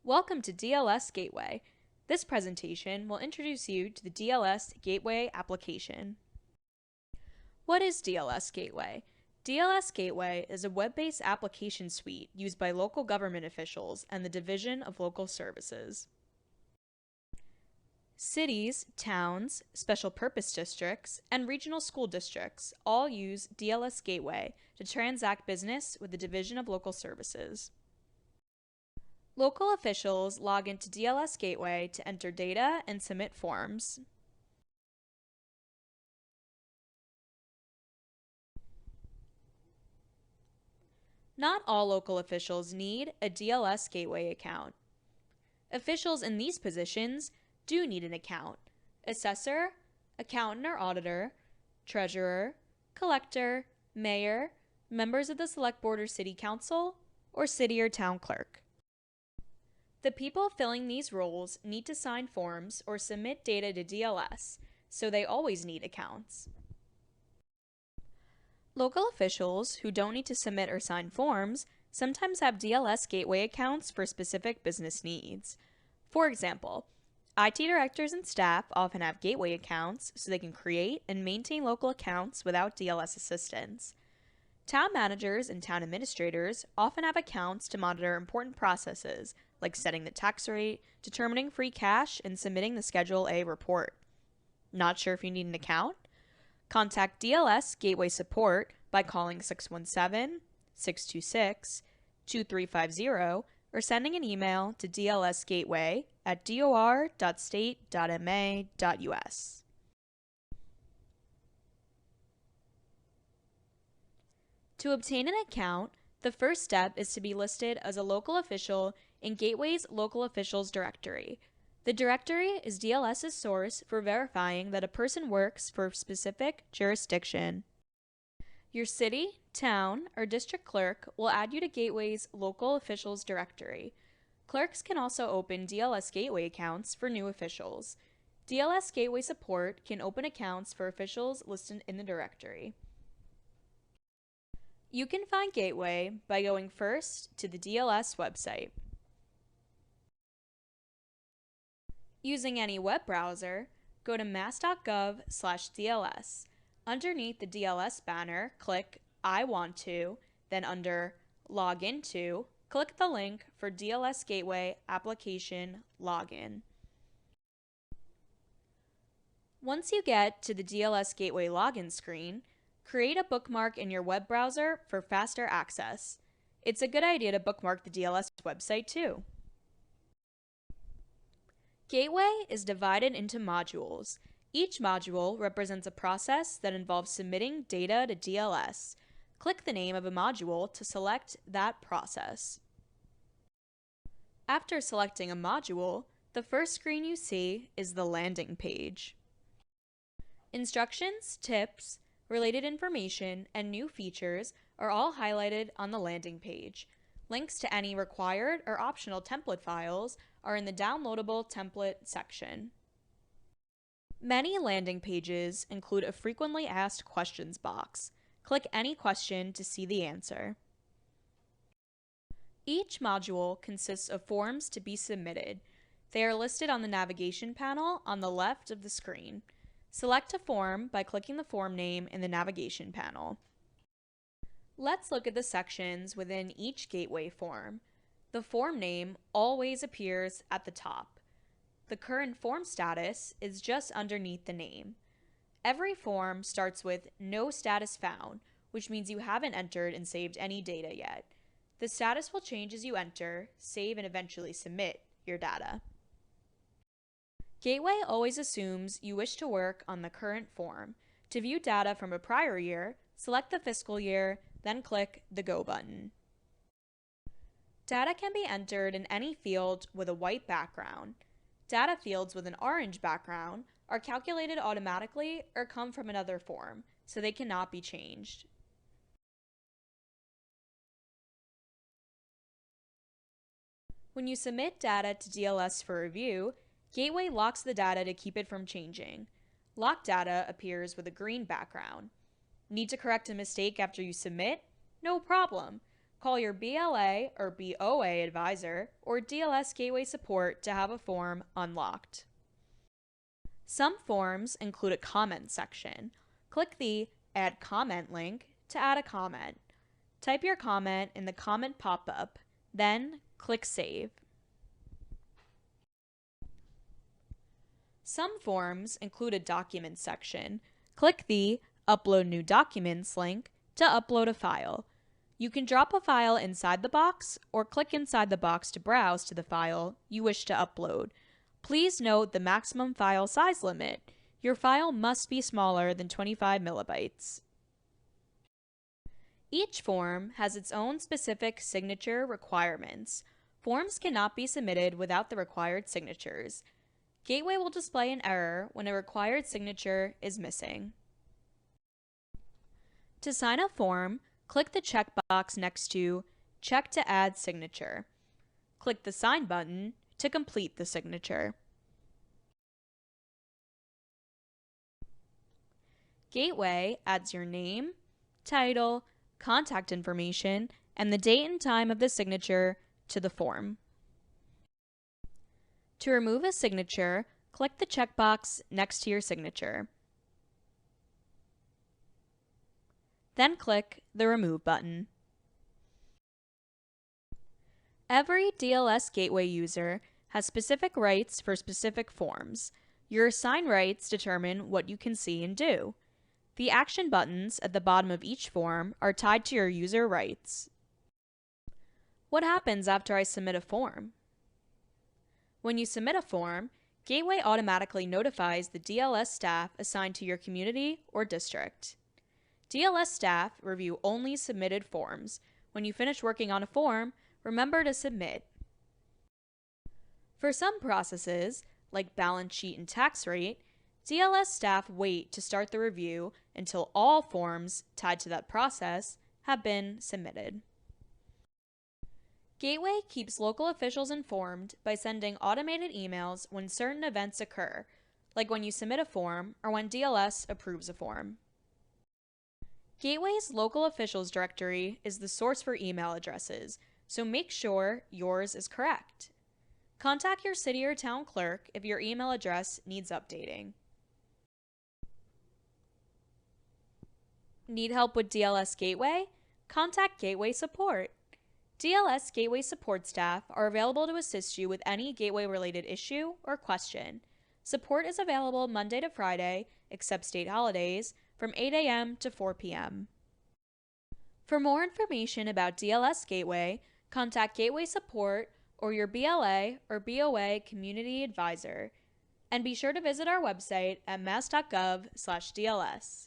Welcome to DLS Gateway. This presentation will introduce you to the DLS Gateway application. What is DLS Gateway? DLS Gateway is a web-based application suite used by local government officials and the Division of Local Services. Cities, towns, special purpose districts, and regional school districts all use DLS Gateway to transact business with the Division of Local Services. Local officials log into DLS Gateway to enter data and submit forms. Not all local officials need a DLS Gateway account. Officials in these positions do need an account: assessor, accountant or auditor, treasurer, collector, mayor, members of the select board or city council, or city or town clerk. The people filling these roles need to sign forms or submit data to DLS, so they always need accounts. Local officials who don't need to submit or sign forms sometimes have DLS Gateway accounts for specific business needs. For example, IT directors and staff often have Gateway accounts so they can create and maintain local accounts without DLS assistance. Town managers and town administrators often have accounts to monitor important processes like setting the tax rate, determining free cash, and submitting the Schedule A report. Not sure if you need an account? Contact DLS Gateway support by calling 617-626-2350 or sending an email to dlsgateway@dor.state.ma.us. To obtain an account, the first step is to be listed as a local official in Gateway's Local Officials Directory. The directory is DLS's source for verifying that a person works for a specific jurisdiction. Your city, town, or district clerk will add you to Gateway's Local Officials Directory. Clerks can also open DLS Gateway accounts for new officials. DLS Gateway support can open accounts for officials listed in the directory. You can find Gateway by going first to the DLS website. Using any web browser, go to mass.gov/DLS. Underneath the DLS banner, click I want to, then under Log Into, click the link for DLS Gateway Application Login. Once you get to the DLS Gateway login screen, create a bookmark in your web browser for faster access. It's a good idea to bookmark the DLS website too. Gateway is divided into modules. Each module represents a process that involves submitting data to DLS. Click the name of a module to select that process. After selecting a module, the first screen you see is the landing page. Instructions, tips, related information, and new features are all highlighted on the landing page. Links to any required or optional template files are in the downloadable template section. Many landing pages include a frequently asked questions box. Click any question to see the answer. Each module consists of forms to be submitted. They are listed on the navigation panel on the left of the screen. Select a form by clicking the form name in the navigation panel. Let's look at the sections within each Gateway form. The form name always appears at the top. The current form status is just underneath the name. Every form starts with No Status Found, which means you haven't entered and saved any data yet. The status will change as you enter, save, and eventually submit your data. Gateway always assumes you wish to work on the current form. To view data from a prior year, select the fiscal year, then click the Go button. Data can be entered in any field with a white background. Data fields with an orange background are calculated automatically or come from another form, so they cannot be changed. When you submit data to DLS for review, Gateway locks the data to keep it from changing. Locked data appears with a green background. Need to correct a mistake after you submit? No problem. Call your BLA or BOA advisor or DLS Gateway support to have a form unlocked. Some forms include a comment section. Click the Add Comment link to add a comment. Type your comment in the comment pop-up, then click Save. Some forms include a document section. Click the Upload New Documents link to upload a file. You can drop a file inside the box or click inside the box to browse to the file you wish to upload. Please note the maximum file size limit. Your file must be smaller than 25 megabytes. Each form has its own specific signature requirements. Forms cannot be submitted without the required signatures. Gateway will display an error when a required signature is missing. To sign a form, click the checkbox next to Check to Add Signature. Click the Sign button to complete the signature. Gateway adds your name, title, contact information, and the date and time of the signature to the form. To remove a signature, click the checkbox next to your signature. Then click the Remove button. Every DLS Gateway user has specific rights for specific forms. Your assign rights determine what you can see and do. The action buttons at the bottom of each form are tied to your user rights. What happens after I submit a form? When you submit a form, Gateway automatically notifies the DLS staff assigned to your community or district. DLS staff review only submitted forms. When you finish working on a form, remember to submit. For some processes, like balance sheet and tax rate, DLS staff wait to start the review until all forms tied to that process have been submitted. Gateway keeps local officials informed by sending automated emails when certain events occur, like when you submit a form or when DLS approves a form. Gateway's local officials directory is the source for email addresses, so make sure yours is correct. Contact your city or town clerk if your email address needs updating. Need help with DLS Gateway? Contact Gateway Support. DLS Gateway support staff are available to assist you with any Gateway-related issue or question. Support is available Monday to Friday, except state holidays, from 8 a.m. to 4 p.m. For more information about DLS Gateway, contact Gateway Support or your BLA or BOA community advisor. And be sure to visit our website at mass.gov/DLS.